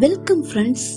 Welcome friends.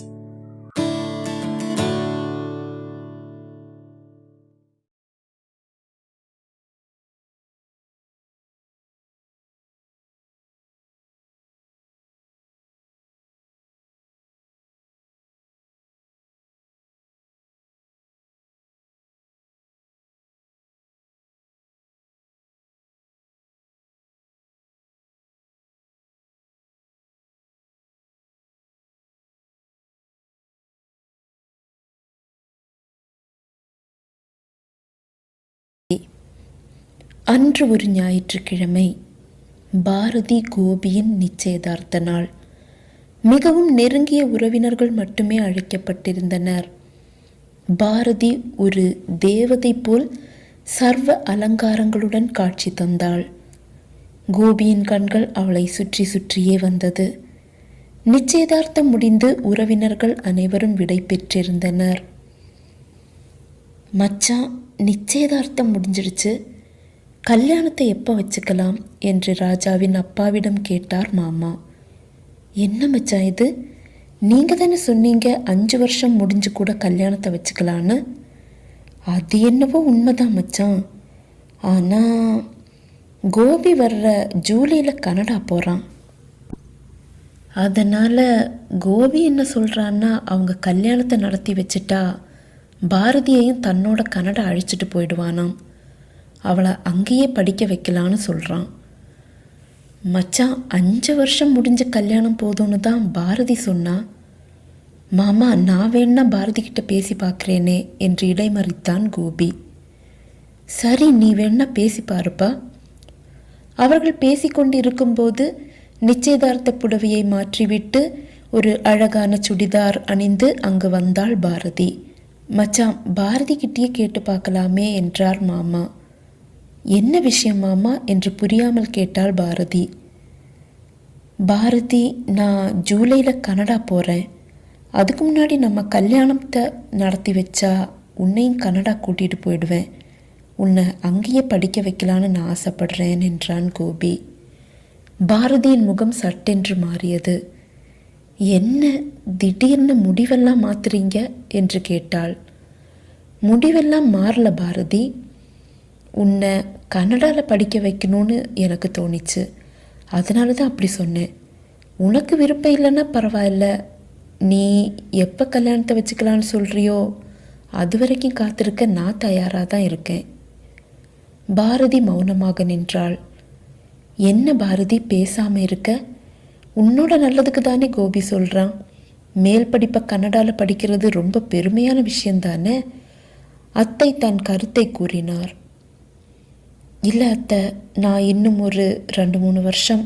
அன்று ஒரு ஞாயிற்றுக்கிழமை, பாரதி கோபியின் நிச்சயதார்த்த நாள். மிகவும் நெருங்கிய உறவினர்கள் மட்டுமே அழைக்கப்பட்டிருந்தனர். பாரதி ஒரு தேவதை போல் சர்வ அலங்காரங்களுடன் காட்சி தந்தாள். கோபியின் கண்கள் அவளை சுற்றி சுற்றியே வந்தது. நிச்சயதார்த்தம் முடிந்து உறவினர்கள் அனைவரும் விடை பெற்றிருந்தனர். மச்சான், நிச்சயதார்த்தம் முடிஞ்சிடுச்சு, கல்யாணத்தை எப்போ வச்சுக்கலாம் என்று ராஜாவின் அப்பாவிடம் கேட்டார் மாமா. என்ன மச்சான் இது, நீங்கள் தானே சொன்னீங்க 5 வருஷம் முடிஞ்சு கூட கல்யாணத்தை வச்சுக்கலான்னு. அது என்னவோ உண்மைதான் மச்சான், ஆனால் கோபி வர்ற ஜூலையில் கனடா போகிறான். அதனால் கோபி என்ன சொல்கிறான்னா, அவங்க கல்யாணத்தை நடத்தி வச்சுட்டா பாரதியையும் தன்னோட கனடா அழைச்சிட்டு போயிடுவானாம். அவளை அங்கேயே படிக்க வைக்கலான்னு சொல்கிறான். மச்சான், 5 வருஷம் முடிஞ்ச கல்யாணம் போதும்னு தான் பாரதி சொன்னா. மாமா, நான் வேணா பாரதி கிட்ட பேசி பார்க்குறேனே என்று இடைமறித்தான் கோபி. சரி, நீ வேணா பேசி பாருப்பா. அவர்கள் பேசிக்கொண்டு இருக்கும்போது நிச்சயதார்த்த புடவையை மாற்றிவிட்டு ஒரு அழகான சுடிதார் அணிந்து அங்கு வந்தாள் பாரதி. மச்சான், பாரதி கிட்டேயே கேட்டு பார்க்கலாமே என்றார் மாமா. என்ன விஷயம் மாமா என்று புரியாமல் கேட்டாள் பாரதி. பாரதி, நான் ஜூலையில் கனடா போகிறேன். அதுக்கு முன்னாடி நம்ம கல்யாணத்தை நடத்தி வச்சா உன்னையும் கனடா கூட்டிகிட்டு போயிடுவேன். உன்னை அங்கேயே படிக்க வைக்கலான்னு நான் ஆசைப்படுறேன் என்றான் கோபி. பாரதியின் முகம் சட்டென்று மாறியது. என்ன திடீர்னு முடிவெல்லாம் மாத்துறீங்க என்று கேட்டாள். முடிவெல்லாம் மாறல பாரதி, உன்னை கனடாவில் படிக்க வைக்கணும்னு எனக்கு தோணிச்சு, அதனால தான் அப்படி சொன்னேன். உனக்கு விருப்பம் இல்லைன்னா பரவாயில்ல, நீ எப்போ கல்யாணத்தை வச்சுக்கலான்னு சொல்கிறியோ அது வரைக்கும் காத்திருக்க நான் தயாராக தான் இருக்கேன். பாரதி மௌனமாக நின்றாள். என்ன பாரதி, பேசாமல் இருக்க? உன்னோட நல்லதுக்கு தானே கோபி சொல்கிறான். மேல் படிப்பை கனடாவில் படிக்கிறது ரொம்ப பெருமையான விஷயந்தானே. அத்தை தன் கருத்தை கூறினார். இல்லை அத்தை, நான் இன்னும் ஒரு 2-3 வருஷம்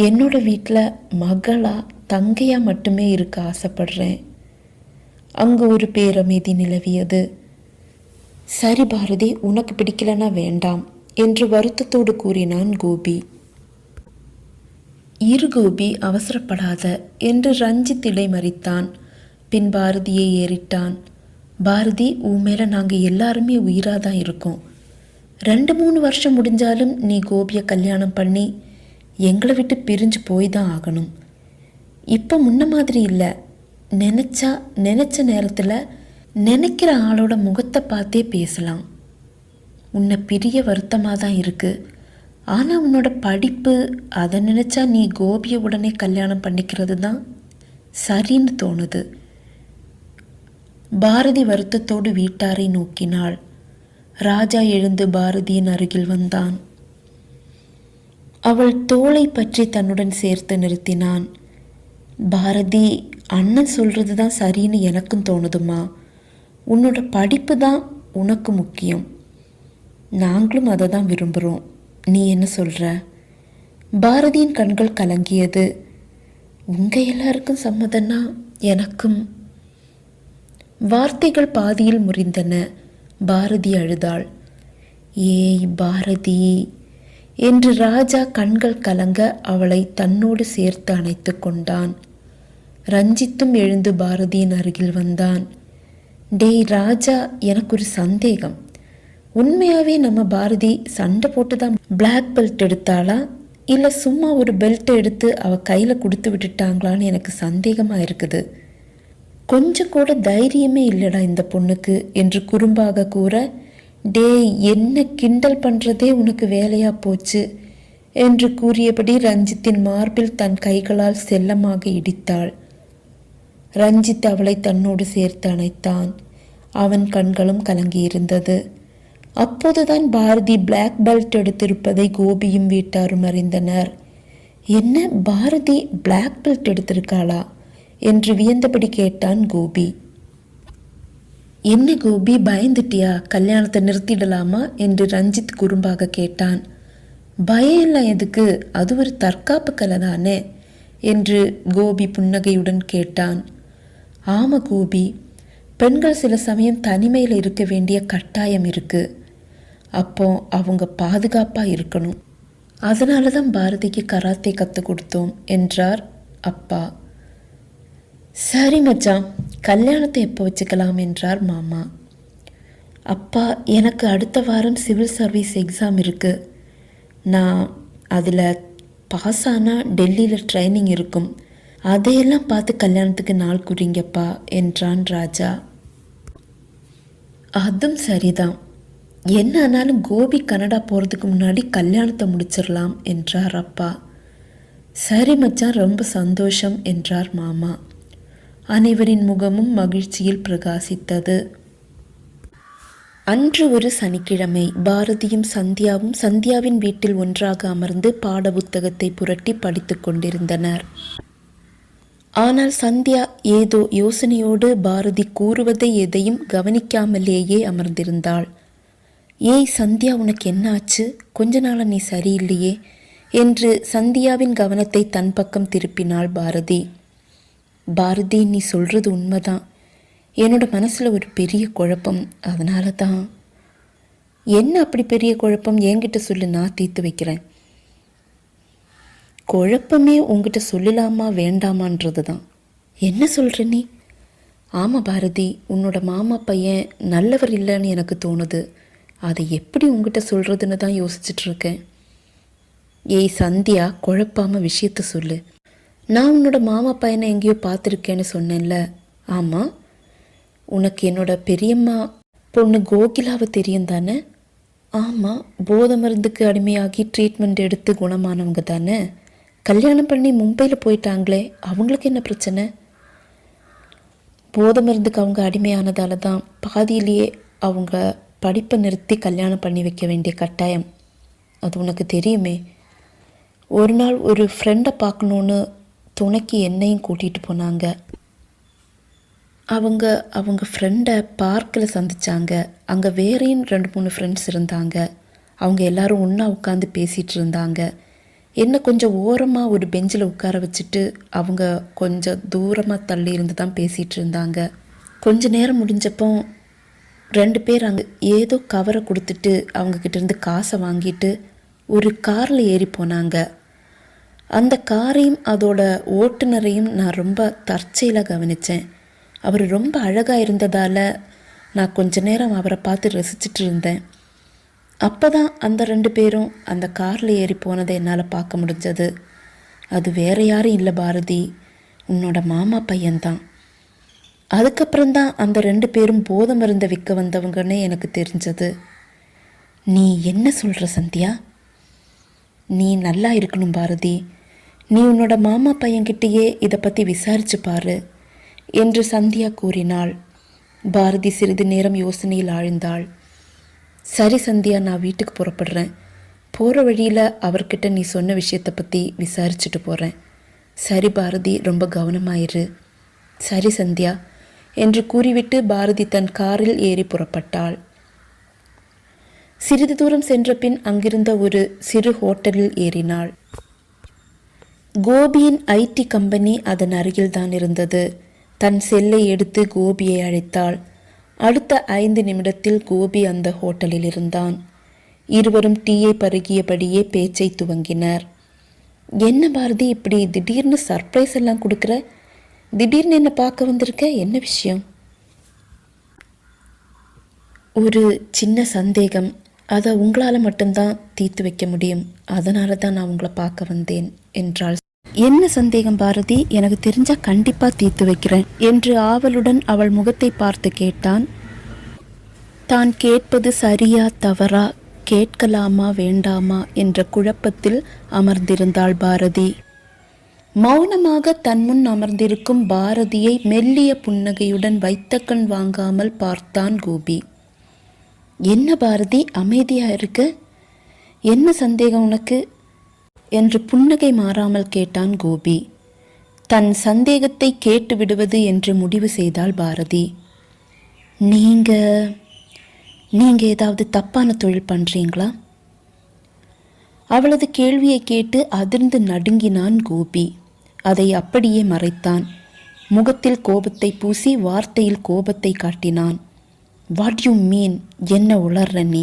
என்னோட வீட்டில் மகளாக தங்கையாக மட்டுமே இருக்க ஆசைப்படுறேன். அங்கு ஒரு பேரமைதி நிலவியது. சரி பாரதி, உனக்கு பிடிக்கலனா வேண்டாம் என்று வருத்தத்தோடு கூறினான் கோபி. இரு கோபி, அவசரப்படாத என்று ரஞ்சித் இடைமறித்தான். பின் பாரதியை ஏறிட்டான். பாரதி, உன் மேலே நாங்கள் எல்லாருமே உயிராக தான் இருக்கோம். 2-3 வருஷம் முடிஞ்சாலும் நீ கோபியை கல்யாணம் பண்ணி எங்களை விட்டு பிரிஞ்சு போய் தான் ஆகணும். இப்போ முன்ன மாதிரி இல்லை. நினச்ச நேரத்தில் நினைக்கிற ஆளோட முகத்தை பார்த்தே பேசலாம். உன்னை பிரிய வருத்தமாக தான் இருக்குது. ஆனால் உன்னோட படிப்பு, அதை நினச்சா நீ கோபியை உடனே கல்யாணம் பண்ணிக்கிறது தான் சரின்னு தோணுது. பாரதி வருத்தத்தோடு வீட்டாரை நோக்கினாள். ராஜா எழுந்து பாரதியின் அருகில் வந்தான். அவள் தோளை பற்றி தன்னுடன் சேர்த்து நிறுத்தினான். பாரதி, அண்ணன் சொல்கிறது தான் சரின்னு எனக்கும் தோணுதுமா. உன்னோட படிப்பு தான் உனக்கு முக்கியம். நாங்களும் அதை தான் விரும்புகிறோம். நீ என்ன சொல்கிற? பாரதியின் கண்கள் கலங்கியது. உங்கள் எல்லாருக்கும் சம்மதம்னா எனக்கும். வார்த்தைகள் பாதியில் முறிந்தன. பாரதி அழுதாள். ஏய் பாரதி என்று ராஜா கண்கள் கலங்க அவளை தன்னோடு சேர்த்து அணைத்து கொண்டான். ரஞ்சித்தும் எழுந்து பாரதியின் அருகில் வந்தான். டேய் ராஜா, எனக்கு ஒரு சந்தேகம். உண்மையாகவே நம்ம பாரதி சண்டை போட்டு தான் பிளாக் பெல்ட் எடுத்தாளா இல்லை சும்மா ஒரு பெல்ட்டை எடுத்து அவள் கையில் கொடுத்து விட்டுட்டாங்களான்னு எனக்கு சந்தேகமாக இருக்குது. கொஞ்சம் கூட தைரியமே இல்லைடா இந்த பொண்ணுக்கு என்று குறும்பாக கூற, டேய் என்ன கிண்டல் பண்ணுறதே உனக்கு வேலையா போச்சு என்று கூறியபடி ரஞ்சித்தின் மார்பில் தன் கைகளால் செல்லமாக இடித்தாள். ரஞ்சித் அவளை தன்னோடு சேர்த்து அணைத்தான். அவன் கண்களும் கலங்கியிருந்தது. அப்போதுதான் பாரதி பிளாக் பெல்ட் எடுத்திருப்பதை கோபியும் வீட்டாரும் அறிந்தனர். என்ன, பாரதி பிளாக் பெல்ட் எடுத்திருக்காளா என்று வியந்தபடி கேட்டான் கோபி. என்ன கோபி, பயந்துட்டியா? கல்யாணத்தை நிறுத்திடலாமா என்று ரஞ்சித் குறும்பாக கேட்டான். பயம் எல்லாம் எதுக்கு, அது ஒரு தற்காப்பு கலை தானே என்று கோபி புன்னகையுடன் கேட்டான். ஆமாம் கோபி, பெண்கள் சில சமயம் தனிமையில் இருக்க வேண்டிய கட்டாயம் இருக்கு. அப்போ அவங்க பாதுகாப்பாக இருக்கணும். அதனால தான் பாரதிக்கு கராத்தே கற்றுக் கொடுத்தோம் என்றார் அப்பா. சரி மச்சான், கல்யாணத்தை எப்போ வச்சுக்கலாம் என்றார் மாமா. அப்பா, எனக்கு அடுத்த வாரம் சிவில் சர்வீஸ் எக்ஸாம் இருக்குது. நான் அதில் பாஸ் ஆனால் டெல்லியில் ட்ரைனிங் இருக்கும். அதையெல்லாம் பார்த்து கல்யாணத்துக்கு நாள் குறிங்கப்பா என்றான் ராஜா. அதுவும் சரிதான், என்ன ஆனாலும் கோபி கனடா போகிறதுக்கு முன்னாடி கல்யாணத்தை முடிச்சிடலாம் என்றார் அப்பா. சரி மச்சான், ரொம்ப சந்தோஷம் என்றார் மாமா. அனைவரின் முகமும் மகிழ்ச்சியில் பிரகாசித்தது. அன்று ஒரு சனிக்கிழமை. பாரதியும் சந்தியாவும் சந்தியாவின் வீட்டில் ஒன்றாக அமர்ந்து பாட புத்தகத்தை புரட்டி படித்து கொண்டிருந்தனர். ஆனால் சந்தியா ஏதோ யோசனையோடு பாரதி கூறுவதை எதையும் கவனிக்காமலேயே அமர்ந்திருந்தாள். ஏய் சந்தியா, உனக்கு என்ன ஆச்சு? கொஞ்ச நாளா நீ சரியில்லையே என்று சந்தியாவின் கவனத்தை தன் பக்கம் திருப்பினாள் பாரதி. பாரதி, நீ சொல்கிறது உண்மைதான். என்னோட மனசில் ஒரு பெரிய குழப்பம், அதனால தான். என்ன அப்படி பெரிய குழப்பம்? என்கிட்ட சொல்லு, நான் தீர்த்து வைக்கிறேன். குழப்பமே உங்ககிட்ட சொல்லலாமா வேண்டாமான்றது தான். என்ன சொல்கிற நீ? ஆமாம் பாரதி, உன்னோட மாமா பையன் நல்லவர் இல்லைன்னு எனக்கு தோணுது. அதை எப்படி உங்ககிட்ட சொல்கிறதுன்னு தான் யோசிச்சுட்ருக்கேன். ஏய் சந்தியா, குழப்பாமல் விஷயத்த சொல்லு. நான் உன்னோட மாமா பையனை எங்கேயோ பார்த்துருக்கேன்னு சொன்னேன்ல. ஆமாம். உனக்கு என்னோட பெரியம்மா பொண்ணு கோகிலாவை தெரியும் தானே? ஆமாம். போதை மருந்துக்கு அடிமையாகி ட்ரீட்மெண்ட் எடுத்து குணமானவங்க தானே? கல்யாணம் பண்ணி மும்பையில் போயிட்டாங்களே, அவங்களுக்கு என்ன பிரச்சனை? போதை மருந்துக்கு அவங்க அடிமையானதால தான் பாதியிலேயே அவங்க படிப்பை நிறுத்தி கல்யாணம் பண்ணி வைக்க வேண்டிய கட்டாயம். அது உனக்கு தெரியுமே. ஒரு நாள் ஒரு ஃப்ரெண்டை பார்க்கணுன்னு துணைக்கு என்னையும் கூட்டிகிட்டு போனாங்க. அவங்க ஃப்ரெண்டை பார்க்கில் சந்தித்தாங்க. அங்கே வேறையும் 2-3 ஃப்ரெண்ட்ஸ் இருந்தாங்க. அவங்க எல்லாரும் ஒன்றா உட்காந்து பேசிகிட்டு இருந்தாங்க. என்ன கொஞ்சம் ஓரமாக ஒரு பெஞ்சில் உட்கார வச்சுட்டு அவங்க கொஞ்சம் தூரமாக தள்ளி இருந்து தான் பேசிகிட்டு இருந்தாங்க. கொஞ்ச நேரம் முடிஞ்சப்போ 2 பேர் அங்கே ஏதோ கவரை கொடுத்துட்டு அவங்கக்கிட்டேருந்து காசை வாங்கிட்டு ஒரு காரில் ஏறி போனாங்க. அந்த காரையும் அதோட ஓட்டுநரையும் நான் ரொம்ப தற்செயலாக கவனித்தேன். அவர் ரொம்ப அழகாக இருந்ததால் நான் கொஞ்ச நேரம் அவரை பார்த்து ரசிச்சுட்டு இருந்தேன். அப்போ தான் அந்த 2 பேரும் அந்த காரில் ஏறி போனதை என்னால் பார்க்க முடிஞ்சது. அது வேற யாரும் இல்லை பாரதி, உன்னோட மாமா பையன்தான். அதுக்கப்புறம்தான் அந்த 2 பேரும் போதை மருந்தை விற்க வந்தவங்கன்னு எனக்கு தெரிஞ்சது. நீ என்ன சொல்கிற சந்தியா? நீ நல்லா இருக்கணும் பாரதி. நீ உன்னோட மாமா பையன்கிட்டயே இதை பற்றி விசாரிச்சு பாரு என்று சந்தியா கூறினாள். பாரதி சிறிது நேரம் யோசனையில் ஆழ்ந்தாள். சரி சந்தியா, நான் வீட்டுக்கு புறப்படுறேன். போகிற வழியில் அவர்கிட்ட நீ சொன்ன விஷயத்தை பற்றி விசாரிச்சுட்டு போகிறேன். சரி பாரதி, ரொம்ப கவனமாயிரு. சரி சந்தியா என்று கூறிவிட்டு பாரதி தன் காரில் ஏறி புறப்பட்டாள். சிறிது தூரம் சென்ற பின் அங்கிருந்த ஒரு சிறு ஹோட்டலில் ஏறினாள். கோபியின் ஐடி கம்பெனி அதன் அருகில்தான் இருந்தது. தன் செல்லை எடுத்து கோபியை அழைத்தாள். அடுத்த 5 நிமிடத்தில் கோபி அந்த ஹோட்டலில் இருந்தான். இருவரும் டீயை பருகியபடியே பேச்சை துவங்கினர். என்ன பாரதி, இப்படி திடீர்னு சர்ப்ரைஸ் எல்லாம் கொடுக்குற? திடீர்னு என்ன பார்க்க வந்திருக்க, என்ன விஷயம்? ஒரு சின்ன சந்தேகம், அதை உங்களால் மட்டும்தான் தீர்த்து வைக்க முடியும், அதனால தான் நான் உங்களை பார்க்க வந்தேன் என்றாள். என்ன சந்தேகம் பாரதி? எனக்கு தெரிஞ்சா கண்டிப்பாக தீர்த்து வைக்கிறேன் என்று ஆவலுடன் அவள் முகத்தை பார்த்து கேட்டான். தான் கேட்பது சரியா தவறா, கேட்கலாமா வேண்டாமா என்ற குழப்பத்தில் அமர்ந்திருந்தாள் பாரதி. மௌனமாக தன்முன் அமர்ந்திருக்கும் பாரதியை மெல்லிய புன்னகையுடன் வைத்த கண் வாங்காமல் பார்த்தான் கோபி. என்ன பாரதி, அமைதியா இருக்க? என்ன சந்தேகம் உனக்கு என்று புன்னகை மாறாமல் கேட்டான் கோபி. தன் சந்தேகத்தை கேட்டு விடுவது என்று முடிவு செய்தாள் பாரதி. நீங்க ஏதாவது தப்பான தொழில் பண்றீங்களா? அவளது கேள்வியை கேட்டு அதிர்ந்து நடுங்கினான் கோபி. அதை அப்படியே மறைத்தான். முகத்தில் கோபத்தை பூசி வார்த்தையில் கோபத்தை காட்டினான். What you mean? என்ன உளர்ற நீ?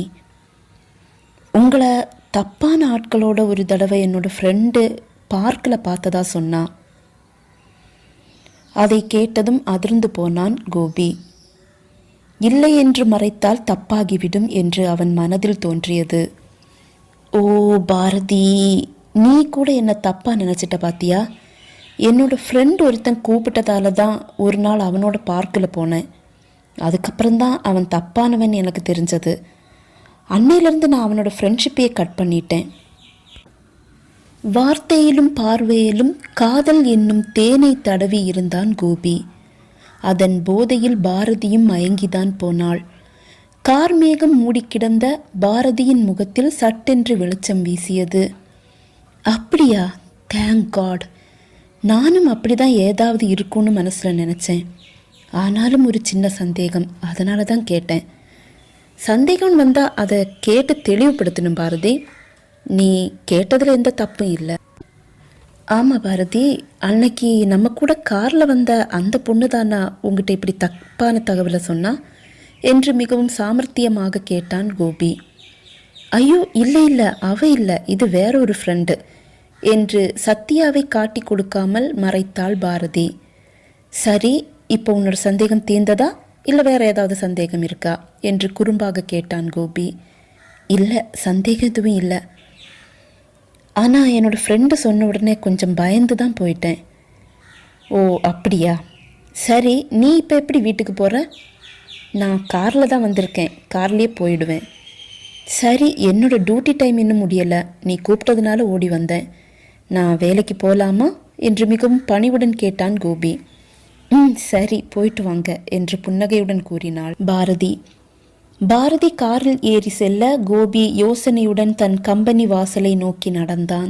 உங்களை தப்பான ஆட்களோட ஒரு தடவை என்னோட ஃப்ரெண்டு பார்க்கில் பார்த்ததா சொன்னா. அதை கேட்டதும் அதிர்ந்து போனான் கோபி. இல்லை என்று மறைத்தால் தப்பாகிவிடும் என்று அவன் மனதில் தோன்றியது. ஓ பாரதி, நீ கூட என்னை தப்பாக நினச்சிட்ட பாத்தியா? என்னோட ஃப்ரெண்ட் ஒருத்தன் கூப்பிட்டதால தான் ஒரு நாள் அவனோட பார்க்கில் போனேன். அதுக்கப்புறம்தான் அவன் தப்பானவன் எனக்கு தெரிஞ்சது. அன்னையிலேருந்து நான் அவனோட ஃப்ரெண்ட்ஷிப்பையே கட் பண்ணிட்டேன். வார்த்தையிலும் பார்வையிலும் காதல் என்னும் தேனை தடவி இருந்தான் கோபி. அதன் போதையில் பாரதியும் மயங்கிதான் போனாள். கார்மேகம் மூடி கிடந்த பாரதியின் முகத்தில் சட்டென்று வெளிச்சம் வீசியது. அப்படியா? Thank God. நானும் அப்படிதான் ஏதாவது இருக்கும்னு மனசில் நினச்சேன். ஆனாலும் ஒரு சின்ன சந்தேகம், அதனால தான் கேட்டேன். சந்தேகம் வந்தால் அதை கேட்டு தெளிவுபடுத்தணும் பாரதி. நீ கேட்டதில் எந்த தப்பும் இல்லை. ஆமாம் பாரதி, அன்னைக்கு நம்ம கூட காரில் வந்த அந்த பொண்ணு தானா உங்ககிட்ட இப்படி தப்பான தகவலை சொன்னா என்று மிகவும் சாமர்த்தியமாக கேட்டான் கோபி. ஐயோ இல்லை இல்லை, அவ இல்லை, இது வேற ஒரு ஃப்ரெண்டு என்று சத்யாவை காட்டி கொடுக்காமல் மறைத்தாள் பாரதி. சரி, இப்போ உன்னோட சந்தேகம் தீர்ந்ததா இல்லை வேற ஏதாவது சந்தேகம் இருக்கா என்று குறும்பாக கேட்டான் கோபி. இல்லை, சந்தேகம் எதுவும் இல்லை. ஆனால் என்னோடய ஃப்ரெண்டு சொன்ன உடனே கொஞ்சம் பயந்து தான் போயிட்டேன். ஓ அப்படியா? சரி, நீ இப்போ எப்படி வீட்டுக்கு போகிற? நான் காரில் தான் வந்திருக்கேன், கார்லேயே போயிடுவேன். சரி, என்னோட டியூட்டி டைம் இன்னும் முடியலை, நீ கூப்பிட்டதுனால ஓடி வந்தேன். நான் வேலைக்கு போகலாமா என்று மிகவும் பணிவுடன் கேட்டான் கோபி. சரி, போயிட்டு வாங்க என்று புன்னகையுடன் கூறினாள் பாரதி. பாரதி காரில் ஏறி செல்ல கோபி யோசனையுடன் தன் கம்பெனி வாசலை நோக்கி நடந்தான்.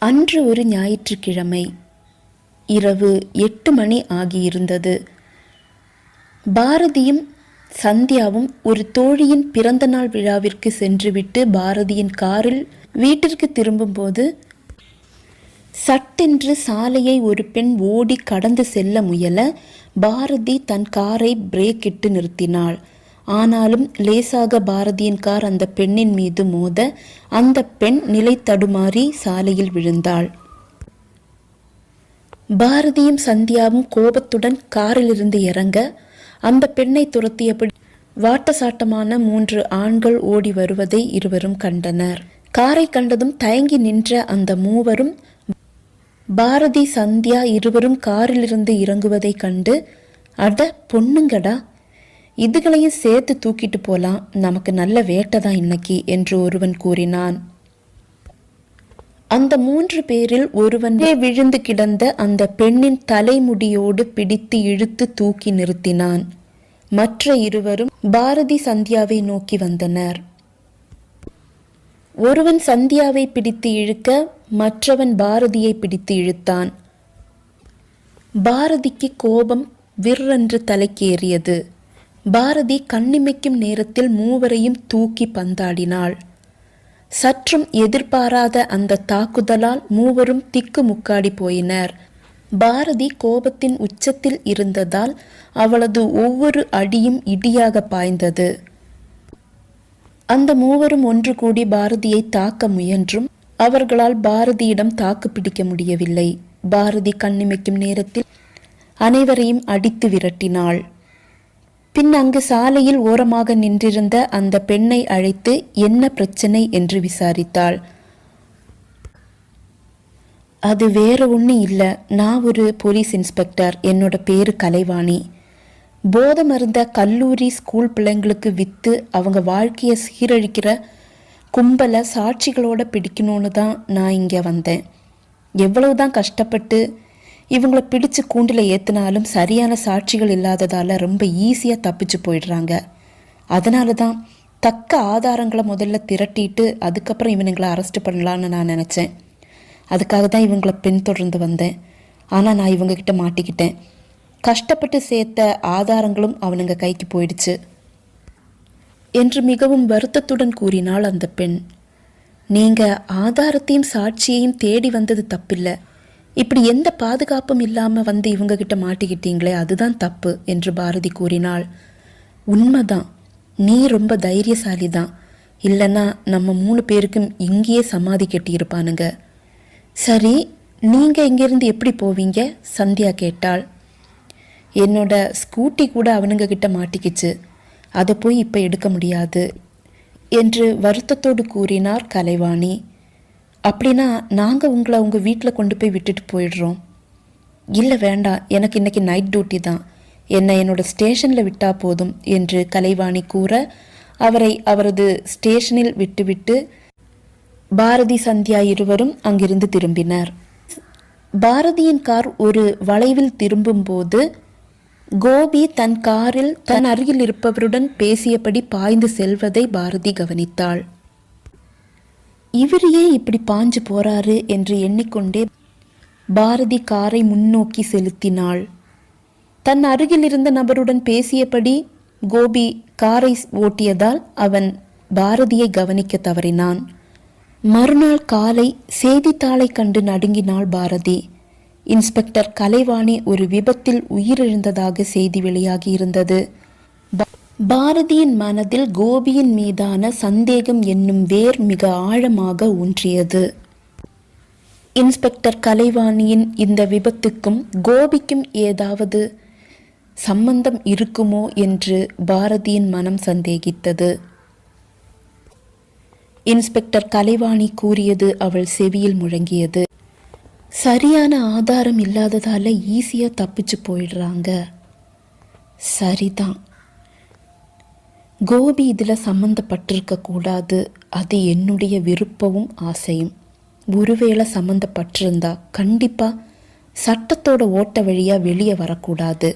அன்று ஒரு ஞாயிற்றுக்கிழமை இரவு 8 மணி ஆகியிருந்தது. பாரதியும் சந்தியாவும் ஒரு தோழியின் பிறந்தநாள் விழாவிற்கு சென்றுவிட்டு பாரதியின் காரில் வீட்டிற்கு திரும்பும்போது சட்டென்று சாலையை ஒரு பெண் ஓடி கடந்து செல்ல முயல பாரதி தன் காரை பிரேக் இட்டு நிறுத்தினாள். ஆனாலும் லேசாக பாரதியின் கார் அந்த பெண்ணின் மீது மோத அந்த பெண் நிலை தடுமாறி சாலையில் விழுந்தாள். பாரதியும் சந்தியாவும் கோபத்துடன் காரிலிருந்து இறங்க அந்த பெண்ணை துரத்தியபடி வாட்டசாட்டமான 3 ஆண்கள் ஓடி வருவதை இருவரும் கண்டனர். காரை கண்டதும் தயங்கி நின்ற அந்த மூவரும் பாரதி சந்தியா இருவரும் காரிலிருந்து இறங்குவதை கண்டு, அட பொண்ணுங்கடா, இதுகளையும் சேர்த்து தூக்கிட்டு போலாம், நமக்கு நல்ல வேட்டை தான் இன்னைக்கு என்று ஒருவன் கூறினான். அந்த 3 பேரில் ஒருவன் விழுந்து கிடந்த அந்த பெண்ணின் தலைமுடியோடு பிடித்து இழுத்து தூக்கி நிறுத்தினான். மற்ற இருவரும் பாரதி சந்தியாவை நோக்கி வந்தனர். ஒருவன் சந்தியாவை பிடித்து இழுக்க மற்றவன் பாரதியை பிடித்து இழுத்தான். பாரதிக்கு கோபம் விற்றென்று தலைக்கேறியது. பாரதி கண்ணிமைக்கும் நேரத்தில் மூவரையும் தூக்கி பந்தாடினாள். சற்றும் எதிர்பாராத அந்த தாக்குதலால் மூவரும் திக்கு முக்காடி போயினர். பாரதி கோபத்தின் உச்சத்தில் இருந்ததால் அவளது ஒவ்வொரு அடியும் இடியாக பாய்ந்தது. அந்த மூவரும் ஒன்று கூடி பாரதியை தாக்க முயன்றும் அவர்களால் பாரதியிடம் தாக்கு பிடிக்க முடியவில்லை. பாரதி கண்ணிமைக்கும் நேரத்தில் அனைவரையும் அடித்து விரட்டினாள். பின் அங்கு சாலையில் ஓரமாக நின்றிருந்த அந்த பெண்ணை அழைத்து என்ன பிரச்சனை என்று விசாரித்தாள். அது வேற ஒன்றும் இல்லை, நான் ஒரு போலீஸ் இன்ஸ்பெக்டர், என்னோட பேரு கலைவாணி. போதை மருந்த கல்லூரி ஸ்கூல் பிள்ளைங்களுக்கு விற்று அவங்க வாழ்க்கையை சீரழிக்கிற கும்பலை சாட்சிகளோட பிடிக்கணும்னு தான் நான் இங்கே வந்தேன். எவ்வளவுதான் கஷ்டப்பட்டு இவங்களை பிடிச்சு கூண்டில் ஏற்றினாலும் சரியான சாட்சிகள் இல்லாததால் ரொம்ப ஈஸியாக தப்பிச்சு போயிடுறாங்க. அதனால தான் தக்க ஆதாரங்களை முதல்ல திரட்டிட்டு அதுக்கப்புறம் இவனுங்களை அரெஸ்ட் பண்ணலான்னு நான் நினச்சேன். அதுக்காக தான் இவங்களை பின்தொடர்ந்து வந்தேன். ஆனால் நான் இவங்கக்கிட்ட மாட்டிக்கிட்டேன். கஷ்டப்பட்டு சேர்த்த ஆதாரங்களும் அவனுங்க கைக்கு போயிடுச்சு என்று மிகவும் வருத்தத்துடன் கூறினாள் அந்த பெண். நீங்கள் ஆதாரத்தையும் சாட்சியையும் தேடி வந்தது தப்பில்லை, இப்படி எந்த பாதுகாப்பும் இல்லாமல் வந்து இவங்ககிட்ட மாட்டிக்கிட்டீங்களே அதுதான் தப்பு என்று பாரதி கூறினாள். உண்மைதான், நீ ரொம்ப தைரியசாலி தான், இல்லைன்னா நம்ம 3 பேருக்கும் இங்கேயே சமாதி கட்டியிருப்பானுங்க. சரி, நீங்கள் இங்கேருந்து எப்படி போவீங்க? சந்தியா கேட்டாள். என்னோட ஸ்கூட்டி கூட அவனுங்க கிட்ட மாட்டிக்கிச்சு, அதை போய் இப்போ எடுக்க முடியாது என்று வருத்தத்தோடு கூறினார் கலைவாணி. அப்படின்னா நாங்கள் உங்களை உங்கள் வீட்டில் கொண்டு போய் விட்டுட்டு போயிடுறோம். இல்லை வேண்டாம், எனக்கு இன்னைக்கு நைட் டியூட்டி தான், என்னை என்னோட ஸ்டேஷனில் விட்டால் போதும் என்று கலைவாணி கூற அவரை அவரது ஸ்டேஷனில் விட்டுவிட்டு பாரதி சந்தியா இருவரும் அங்கிருந்து திரும்பினர். பாரதியின் கார் ஒரு வளைவில் திரும்பும் போது கோபி தன் காரில் தன் அருகில் இருப்பவருடன் பேசியபடி பாய்ந்து செல்வதை பாரதி கவனித்தாள். இவர் ஏன் இப்படி பாஞ்சு போறாரு என்று எண்ணிக்கொண்டே பாரதி காரை முன்னோக்கி செலுத்தினாள். தன் அருகில் இருந்த நபருடன் பேசியபடி கோபி காரை ஓட்டியதால் அவன் பாரதியை கவனிக்க தவறினான். மறுநாள் காலை செய்தித்தாளை கண்டு நடுங்கினாள் பாரதி. இன்ஸ்பெக்டர் கலைவாணி ஒரு விபத்தில் உயிரிழந்ததாக செய்தி வெளியாகி இருந்தது. பாரதியின் மனதில் கோபியின் மீதான சந்தேகம் என்னும் வேர் மிக ஆழமாக ஊன்றியது. இன்ஸ்பெக்டர் கலைவாணியின் இந்த விபத்துக்கும் கோபிக்கும் ஏதாவது சம்பந்தம் இருக்குமோ என்று பாரதியின் மனம் சந்தேகித்தது. இன்ஸ்பெக்டர் கலைவாணி கூறியது அவள் செவியில் முழங்கியது. சரியான ஆதாரம் இல்லாததால ஈஸியாக தப்பிச்சு போயிடுறாங்க. சரிதான், கோபி இதில் சம்மந்தப்பட்டிருக்க கூடாது, அது என்னுடைய விருப்பமும் ஆசையும். ஒருவேளை சம்மந்தப்பட்டிருந்தா கண்டிப்பாக சட்டத்தோட ஓட்ட வழியாக வெளியே வரக்கூடாது.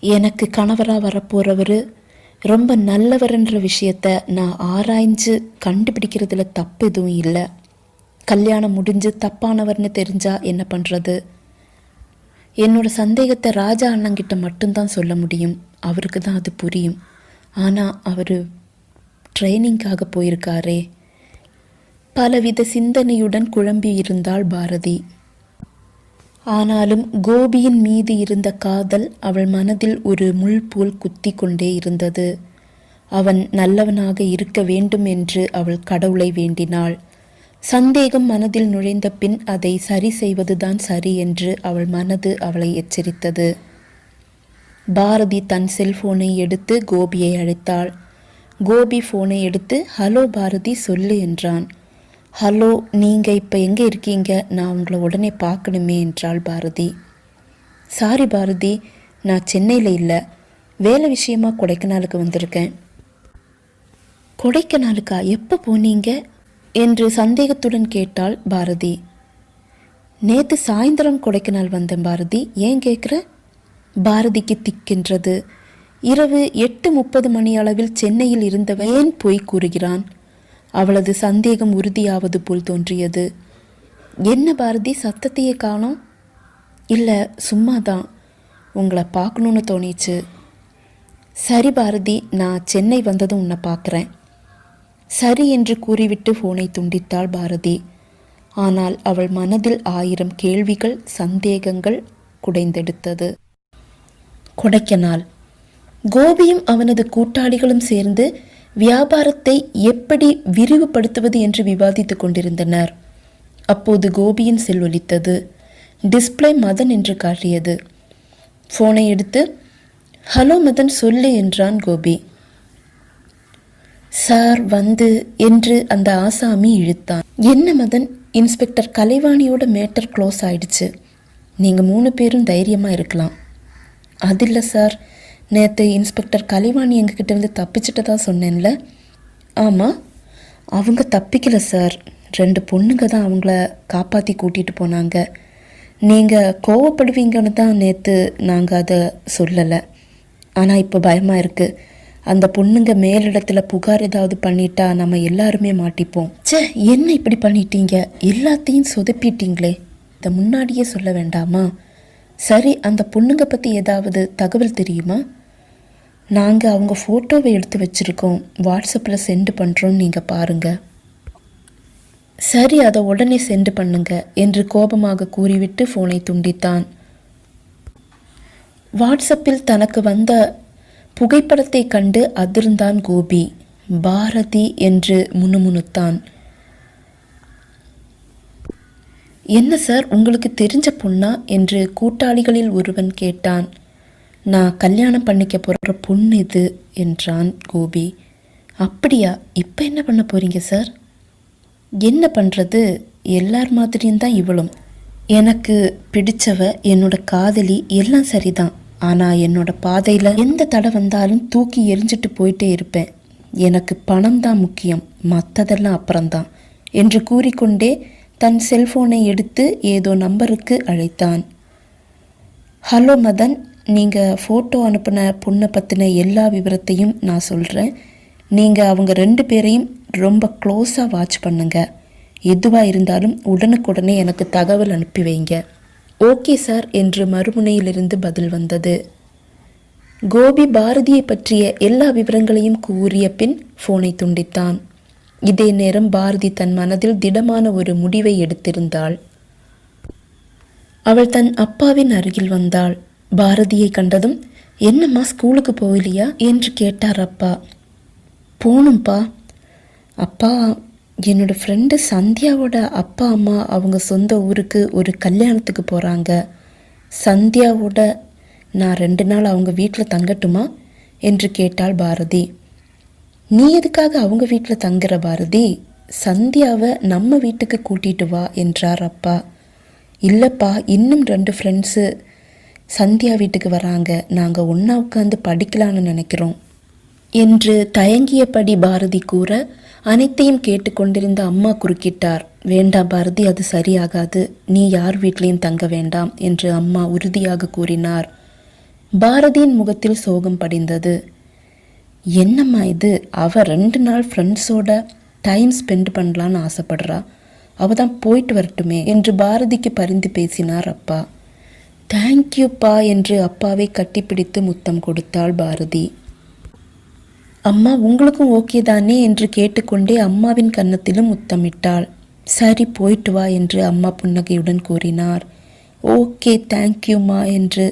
எனக்கு கணவராக வரப்போகிறவர் ரொம்ப நல்லவர்ன்ற விஷயத்த நான் ஆராய்ஞ்சு கண்டுபிடிக்கிறதுல தப்பு எதுவும் இல்லை. கல்யாணம் முடிஞ்சு தப்பானவர்னு தெரிஞ்சா என்ன பண்ணுறது? என்னோட சந்தேகத்தை ராஜா அண்ணங்கிட்ட மட்டும்தான் சொல்ல முடியும், அவருக்கு தான் அது புரியும். ஆனால் அவர் ட்ரைனிங்காக போயிருக்காரே. பலவித சிந்தனையுடன் குழம்பி இருந்தாள் பாரதி. ஆனாலும் கோபியின் மீது இருந்த காதல் அவள் மனதில் ஒரு முள் போல் குத்தி கொண்டே இருந்தது. அவன் நல்லவனாக இருக்க வேண்டும் என்று அவள் கடவுளை வேண்டினாள். சந்தேகம் மனதில் நுழைந்த பின் அதை சரி செய்வதுதான் சரி என்று அவள் மனது அவளை எச்சரித்தது. பாரதி தன் செல்போனை எடுத்து கோபியை அழைத்தாள். கோபி ஃபோனை எடுத்து ஹலோ பாரதி சொல்லு என்றான். ஹலோ, நீங்கள் இப்போ எங்கே இருக்கீங்க? நான் உங்களை உடனே பார்க்கணுமே என்றாள் பாரதி. சாரி பாரதி, நான் சென்னையில் இல்லை, வேலை விஷயமா கொடைக்கானலுக்கு வந்திருக்கேன். கொடைக்கானலுக்கா? எப்போ போனீங்க என்று சந்தேகத்துடன் கேட்டாள் பாரதி. நேற்று சாயந்தரம் கொடைக்கானல் வந்தேன் பாரதி, ஏன் கேட்குற? பாரதிக்கு திக்கின்றது. இரவு 8:30 மணி அளவில் சென்னையில் இருந்தவன் ஏன் பொய் கூறுகிறான்? அவளது சந்தேகம் உறுதியாவது போல் தோன்றியது. என்ன பாரதி, சத்தத்தையே காணோம்? இல்லை, சும்மாதான், உங்களை பார்க்கணுன்னு தோணிச்சு. சரி பாரதி, நான் சென்னை வந்ததும் உன்னை பார்க்குறேன். சரி என்று கூறிவிட்டு ஃபோனை துண்டித்தாள் பாரதி. ஆனால் அவள் மனதில் 1000 கேள்விகள், சந்தேகங்கள் குடைந்தெடுத்தது. கொடைக்கானல். கோபியும் அவனது கூட்டாளிகளும் சேர்ந்து வியாபாரத்தை எப்படி விரிவுபடுத்துவது என்று விவாதித்துக் கொண்டிருந்தனர். அப்போது கோபியின் செல் ஒலித்தது. டிஸ்பிளே மதன் என்று காட்டியது. ஃபோனை எடுத்து ஹலோ மதன் சொல்லு என்றான் கோபி. சார் வந்து என்று அந்த ஆசாமி இழுத்தான். என்ன மதன், இன்ஸ்பெக்டர் கலைவாணியோட மேட்டர் க்ளோஸ் ஆயிடுச்சு. நீங்கள் 3 பேரும் தைரியமாக இருக்கலாம். அது இல்லை சார், நேற்று இன்ஸ்பெக்டர் கலைவாணி எங்ககிட்ட இருந்து தப்பிச்சிட்டதா சொன்னேன்ல. ஆமாம், அவங்க தப்பிக்கலை சார். 2 பொண்ணுங்க தான் அவங்கள காப்பாற்றி கூட்டிகிட்டு போனாங்க. நீங்கள் கோவப்படுவீங்கன்னு தான் நேற்று நாங்கள் அதை சொல்லலை. ஆனால் இப்போ பயமாக இருக்குது. அந்த பொண்ணுங்க மேலிடத்தில் புகார் ஏதாவது பண்ணிட்டா நம்ம எல்லாருமே மாட்டிப்போம். என்ன இப்படி பண்ணிட்டீங்க? எல்லாத்தையும் சொதப்பிட்டீங்களே. இதை முன்னாடியே சொல்ல வேண்டாமா? சரி, அந்த பொண்ணுங்க பற்றி ஏதாவது தகவல் தெரியுமா? நாங்கள் அவங்க ஃபோட்டோவை எடுத்து வச்சுருக்கோம், வாட்ஸ்அப்பில் சென்ட் பண்ணுறோம், நீங்கள் பாருங்கள். சரி, அதை உடனே சென்ட் பண்ணுங்க என்று கோபமாக கூறிவிட்டு ஃபோனை துண்டித்தான். வாட்ஸ்அப்பில் தனக்கு வந்த புகைப்படத்தை கண்டு அதிர்ந்தான் கோபி. பாரதி என்று முணுமுணுத்தான். என்ன சார், உங்களுக்கு தெரிஞ்ச பொண்ணா என்று கூட்டாளிகளில் ஒருவன் கேட்டான். நான் கல்யாணம் பண்ணிக்க போகிற பொண்ணு இது என்றான் கோபி. அப்படியா, இப்போ என்ன பண்ண போகிறீங்க சார்? என்ன பண்ணுறது, எல்லார் மாதிரியும் தான் இவளும். எனக்கு பிடிச்சவ, என்னோட காதலி, எல்லாம் சரிதான். ஆனால் என்னோட பாதையில் எந்த தடை வந்தாலும் தூக்கி எரிஞ்சிட்டு போயிட்டே இருப்பேன். எனக்கு பணம் தான் முக்கியம், மற்றதெல்லாம் அப்புறம்தான் என்று கூறிக்கொண்டே தன் செல்ஃபோனை எடுத்து ஏதோ நம்பருக்கு அழைத்தான். ஹலோ மதன், நீங்கள் ஃபோட்டோ அனுப்பின பொண்ணை பற்றின எல்லா விவரத்தையும் நான் சொல்கிறேன். நீங்கள் அவங்க 2 பேரையும் ரொம்ப க்ளோஸாக வாட்ச் பண்ணுங்க. எதுவாக இருந்தாலும் உடனுக்குடனே எனக்கு தகவல் அனுப்பி வைங்க. ஓகே சார் என்று மறுமுனையிலிருந்து பதில் வந்தது. கோபி பாரதியை பற்றிய எல்லா விவரங்களையும் கூறிய பின் ஃபோனை துண்டித்தான். இதே நேரம் பாரதி தன் மனதில் திடமான ஒரு முடிவை எடுத்திருந்தாள். அவள் தன் அப்பாவின் அருகில் வந்தாள். பாரதியை கண்டதும், என்னம்மா ஸ்கூலுக்கு போகலையா என்று கேட்டார் அப்பா. போகணும்ப்பா. அப்பா, என்னோட ஃப்ரெண்டு சந்தியாவோட அப்பா அம்மா அவங்க சொந்த ஊருக்கு ஒரு கல்யாணத்துக்கு போகிறாங்க. சந்தியாவோட நான் 2 நாள் அவங்க வீட்டில் தங்கட்டுமா என்று கேட்டாள் பாரதி. நீ எதுக்காக அவங்க வீட்டில் தங்குற பாரதி? சந்தியாவை நம்ம வீட்டுக்கு கூட்டிகிட்டு வா என்றார் அப்பா. இல்லைப்பா, இன்னும் 2 ஃப்ரெண்ட்ஸு சந்தியா வீட்டுக்கு வராங்க. நாங்கள் ஒன்றா உட்காந்து படிக்கலான்னு நினைக்கிறோம் என்று தயங்கியபடி பாரதி கூற, அனைத்தையும் கேட்டுக்கொண்டிருந்த அம்மா குறுக்கிட்டார். வேண்டாம் பாரதி, அது சரியாகாது. நீ யார் வீட்லேயும் தங்க வேண்டாம் என்று அம்மா உறுதியாக கூறினார். பாரதியின் முகத்தில் சோகம் படிந்தது. என்னம்மா இது, அவள் 2 நாள் ஃப்ரெண்ட்ஸோட டைம் ஸ்பெண்ட் பண்ணலான்னு ஆசைப்படுறா. அவள் தான் போயிட்டு வரட்டுமே என்று பாரதிக்கு பரிந்து பேசினார் அப்பா. தேங்க்யூப்பா என்று அப்பாவை கட்டிப்பிடித்து முத்தம் கொடுத்தாள் பாரதி. அம்மா, உங்களுக்கும் ஓகே தானே என்று கேட்டுக்கொண்டே அம்மாவின் கன்னத்திலும் முத்தமிட்டாள். சரி, போயிட்டு வா என்று அம்மா புன்னகையுடன் கூறினார். ஓகே, தேங்க்யூம்மா என்று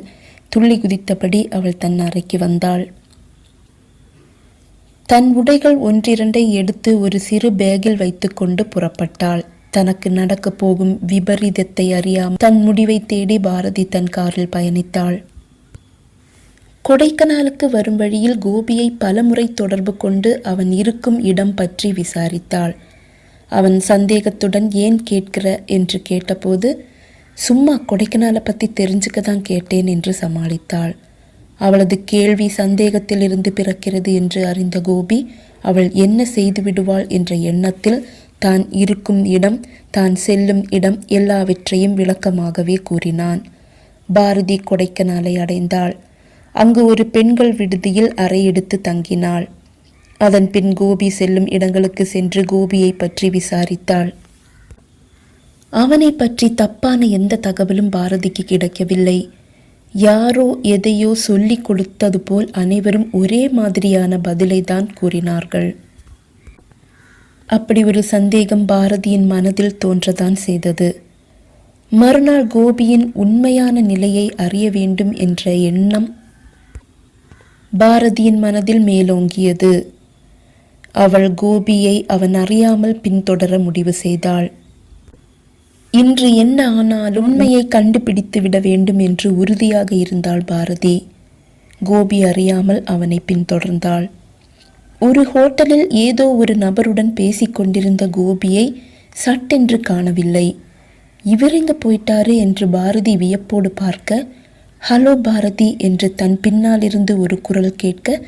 துள்ளி குதித்தபடி அவள் தன் அறைக்கு வந்தாள். தன் உடைகள் 1-2 எடுத்து ஒரு சிறு பேக்கில் வைத்துக்கொண்டு புறப்பட்டாள். தனக்கு நடக்கப் போகும் விபரீதத்தை அறியாமல் தன் முடிவை தேடி பாரதி தன் காரில் பயணித்தாள். கொடைக்கானலுக்கு வரும் வழியில் கோபியை பலமுறை தொடர்பு கொண்டு அவன் இருக்கும் இடம் பற்றி விசாரித்தாள். அவன் சந்தேகத்துடன் ஏன் கேட்கிற என்று கேட்டபோது, சும்மா கொடைக்கானலை பற்றி தெரிஞ்சுக்க தான் கேட்டேன் என்று சமாளித்தாள். அவளது கேள்வி சந்தேகத்திலிருந்து பிறக்கிறது என்று அறிந்த கோபி அவள் என்ன செய்து விடுவாள் என்ற எண்ணத்தில் தான் இருக்கும் இடம், தான் செல்லும் இடம் எல்லாவற்றையும் விளக்கமாகவே கூறினான். பாரதி கொடைக்கானலை அடைந்தாள். அங்கு ஒரு பெண்கள் விடுதியில் அறை எடுத்து தங்கினாள். அதன் பின் கோபி செல்லும் இடங்களுக்கு சென்று கோபியை பற்றி விசாரித்தாள். அவனை பற்றி தப்பான எந்த தகவலும் பாரதிக்கு கிடைக்கவில்லை. யாரோ எதையோ சொல்லிக் கொடுத்தது போல் அனைவரும் ஒரே மாதிரியான பதிலை தான் கூறினார்கள். அப்படி ஒரு சந்தேகம் பாரதியின் மனதில் தோன்றதான் செய்தது. மறுநாள் கோபியின் உண்மையான நிலையை அறிய வேண்டும் என்ற எண்ணம் பாரதியின் மனதில் மேலோங்கியது. அவள் கோபியை அவன் அறியாமல் பின்தொடர முடிவு செய்தாள். இன்று என்ன ஆனாலும் உண்மையை கண்டுபிடித்து விட வேண்டும் என்று உறுதியாக இருந்தாள் பாரதி. கோபி அறியாமல் அவனை பின்தொடர்ந்தாள். ஒரு ஹோட்டலில் ஏதோ ஒரு நபருடன் பேசிக்கொண்டிருந்த கோபியை சட்டென்று காணவில்லை. இவர் எங்க போயிட்டாரு என்று பாரதி வியப்போடு பார்க்க, ஹலோ பாரதி என்று தன் பின்னாலிருந்து ஒரு குரல் கேட்க,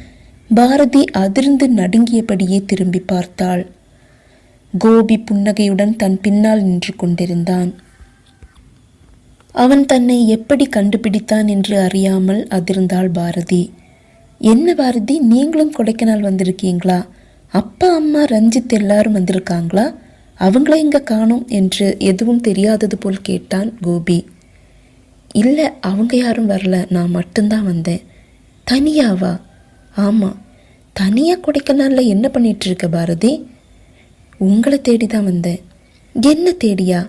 பாரதி அதிர்ந்து நடுங்கியபடியே திரும்பி பார்த்தாள். கோபி புன்னகையுடன் தன் பின்னால் நின்று கொண்டிருந்தான். அவன் தன்னை எப்படி கண்டுபிடித்தான் என்று அறியாமல் அதிர்ந்தாள் பாரதி. என்ன பாரதி, நீங்களும் கொடைக்கானல் வந்திருக்கீங்களா? அப்பா அம்மா ரஞ்சித் எல்லாரும் வந்திருக்காங்களா? அவங்கள எங்க காணோம் என்று எதுவும் தெரியாதது போல் கேட்டான் கோபி. இல்லை, அவங்க யாரும் வரல, நான் மட்டும்தான் வந்தேன். தனியாவா? ஆமாம். தனியாக கொடைக்கானலில் என்ன பண்ணிகிட்ருக்க பாரதி? உங்களை தேடி தான் வந்தேன். என்ன தேடியா?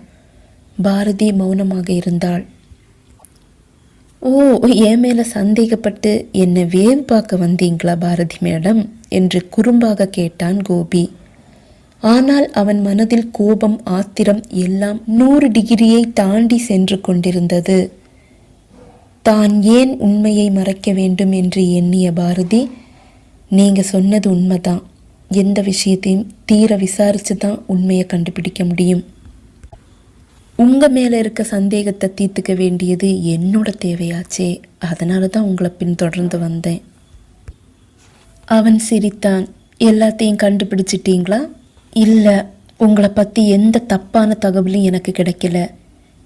பாரதி மௌனமாக இருந்தாள். ஓ, என் மேலே சந்தேகப்பட்டு என்னை வேவு பார்க்க வந்தீங்களா பாரதி மேடம் என்று குறும்பாக கேட்டான் கோபி. ஆனால் அவன் மனதில் கோபம், ஆத்திரம் எல்லாம் 100 டிகிரியை தாண்டி சென்று கொண்டிருந்தது. தான் ஏன் உண்மையை மறைக்க வேண்டும் என்று எண்ணிய பாரதி, நீங்க சொன்னது உண்மைதான், எந்த விஷயத்தையும் தீர விசாரிச்சு தான் உண்மையை கண்டுபிடிக்க முடியும். உங்க மேல இருக்க சந்தேகத்தை தீர்த்துக்க வேண்டியது என்னோட தேவையாச்சே, அதனால தான் உங்களை பின்தொடர்ந்து வந்தேன். அவன் சிரித்தான். எல்லாத்தையும் கண்டுபிடிச்சிட்டீங்களா? இல்லை, உங்களை பற்றி எந்த தப்பான தகவலும் எனக்கு கிடைக்கல.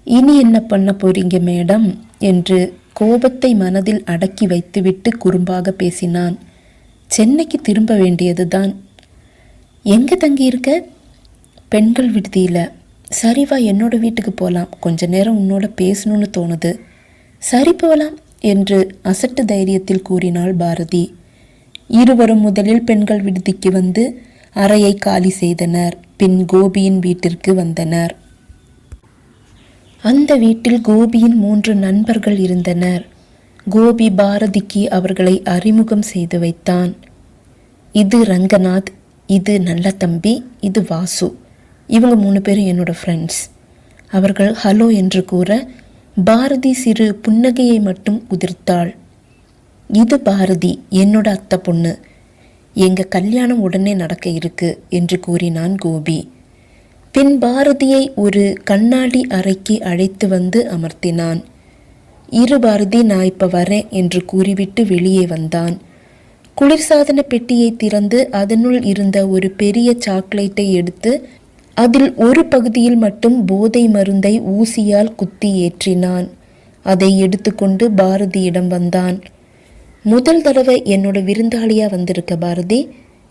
இனி என்ன பண்ண போறீங்க மேடம் என்று கோபத்தை மனதில் அடக்கி வைத்துவிட்டு குறும்பாக பேசினான். சென்னைக்கு திரும்ப வேண்டியது தான். எங்கே தங்கியிருக்க? பெண்கள் விடுதியில். சரிவா, என்னோட வீட்டுக்கு போகலாம், கொஞ்ச நேரம் உன்னோட பேசணும்னு தோணுது. சரி போகலாம் என்று அசட்டு தைரியத்தில் கூறினாள் பாரதி. இருவரும் முதலில் பெண்கள் விடுதிக்கு வந்து அறையை காலி செய்தனர். பின் கோபியின் வீட்டிற்கு வந்தனர். அந்த வீட்டில் கோபியின் 3 நண்பர்கள் இருந்தனர். கோபி பாரதிக்கு அவர்களை அறிமுகம் செய்து வைத்தான். இது ரங்கநாத், இது நல்ல தம்பி, இது வாசு. இவங்க 3 பேரும் என்னோட ஃப்ரெண்ட்ஸ். அவர்கள் ஹலோ என்று கூற பாரதி சிறு புன்னகையை மட்டும் உதிர்த்தாள். இது பாரதி, என்னோட அத்தை பொண்ணு. எங்கள் கல்யாணம் உடனே நடக்க இருக்கு என்று கூறினான் கோபி. பின் பாரதியை ஒரு கண்ணாடி அறைக்கு அழைத்து வந்து அமர்த்தினான். இரு பாரதி, நான் இப்போ வரேன் என்று கூறிவிட்டு வெளியே வந்தான். குளிர்சாதன பெட்டியை திறந்து அதனுள் இருந்த ஒரு பெரிய சாக்லேட்டை எடுத்து அதில் ஒரு பகுதியில் மட்டும் போதை மருந்தை ஊசியால் குத்தி ஏற்றினான். அதை எடுத்துக்கொண்டு பாரதியிடம் வந்தான். முதல் தடவை என்னோட விருந்தாளியா வந்திருக்க பாரதி,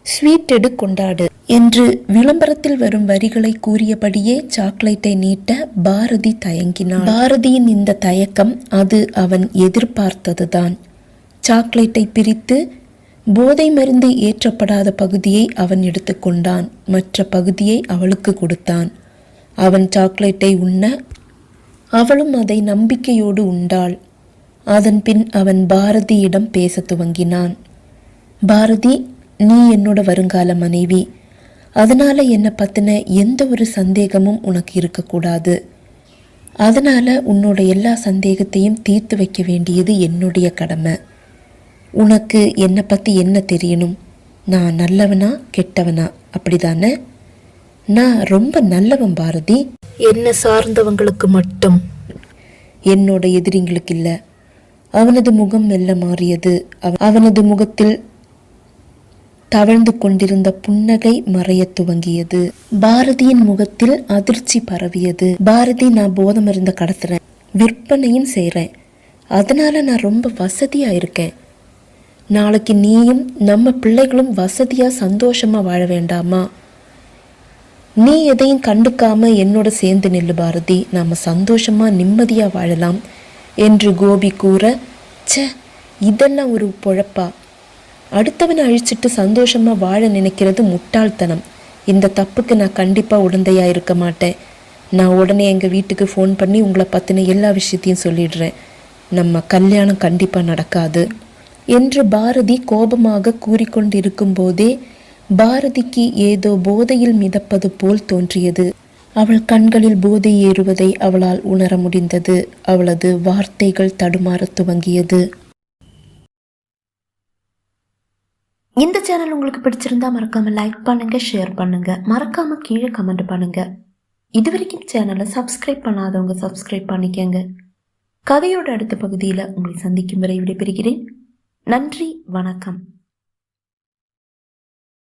ஸ்வீட் எடு கொண்டாடு என்று விளம்பரத்தில் வரும் வரிகளை கூறியபடியே சாக்லேட்டை நீட்ட பாரதி தயங்கினான். பாரதியின் இந்த தயக்கம் அது அவன் எதிர்பார்த்ததுதான். சாக்லேட்டை பிரித்து போதை மருந்து ஏற்றப்படாத பகுதியை அவன் எடுத்துக்கொண்டான். மற்ற பகுதியை அவளுக்கு கொடுத்தான். அவன் சாக்லேட்டை உண்ண அவளும் அதை நம்பிக்கையோடு உண்டாள். அதன் பின் அவன் பாரதியிடம் பேச துவங்கினான். பாரதி, நீ என்னோட வருங்கால மனைவி. அதனால என்னை பற்றின எந்த ஒரு சந்தேகமும் உனக்கு இருக்கக்கூடாது. அதனால உன்னோட எல்லா சந்தேகத்தையும் தீர்த்து வைக்க வேண்டியது என்னுடைய கடமை. உனக்கு என்னை பற்றி என்ன தெரியணும்? நான் நல்லவனா கெட்டவனா, அப்படிதானே? நான் ரொம்ப நல்லவன் பாரதி. என்னை சார்ந்தவங்களுக்கு மட்டும், என்னோட எதிரிங்களுக்கு இல்லை. அவனது முகம் மெல்ல மாறியது. அவனது முகத்தில் தவழ்ந்து கொண்டிருந்த புன்னகை மறைய துவங்கியது. பாரதியின் முகத்தில் அதிர்ச்சி பரவியது. பாரதி, நான் போதை மருந்த கடத்துறேன், விற்பனையும் செய்கிறேன். அதனால நான் ரொம்ப வசதியா இருக்கேன். நாளைக்கு நீயும் நம்ம பிள்ளைகளும் வசதியா சந்தோஷமா வாழ வேண்டாமா? நீ எதையும் கண்டுக்காம என்னோட சேர்ந்து நில்லு பாரதி, நாம சந்தோஷமா நிம்மதியா வாழலாம் என்று கோபி கூற, ச்சே, இதெல்லாம் ஒரு பொழப்பா? அடுத்தவனை அழிச்சிட்டு சந்தோஷமா வாழ நினைக்கிறது முட்டாள்தனம். இந்த தப்புக்கு நான் கண்டிப்பா உடந்தையா இருக்க மாட்டேன். நான் உடனே எங்க வீட்டுக்கு ஃபோன் பண்ணி உங்களை பத்தின எல்லா விஷயத்தையும் சொல்லிடுறேன். நம்ம கல்யாணம் கண்டிப்பா நடக்காது என்று பாரதி கோபமாக கூறிக்கொண்டிருக்கும் போதே பாரதிக்கு ஏதோ போதையில் மிதப்பது போல் தோன்றியது. அவள் கண்களில் போதை ஏறுவதை அவளால் உணர முடிந்தது. அவளது வார்த்தைகள் தடுமாறத் துவங்கியது. இந்த சேனல் உங்களுக்கு பிடிச்சிருந்தா மறக்காம லைக் பண்ணுங்க, ஷேர் பண்ணுங்க, மறக்காம கீழே கமெண்ட் பண்ணுங்க. இதுவரைக்கும் சேனலை சப்ஸ்கிரைப் பண்ணாதவங்க சப்ஸ்கிரைப் பண்ணிக்கங்க. கதையோட அடுத்த பகுதியில் உங்களை சந்திக்கும் வரை விடைபெறுகிறேன். நன்றி, வணக்கம்.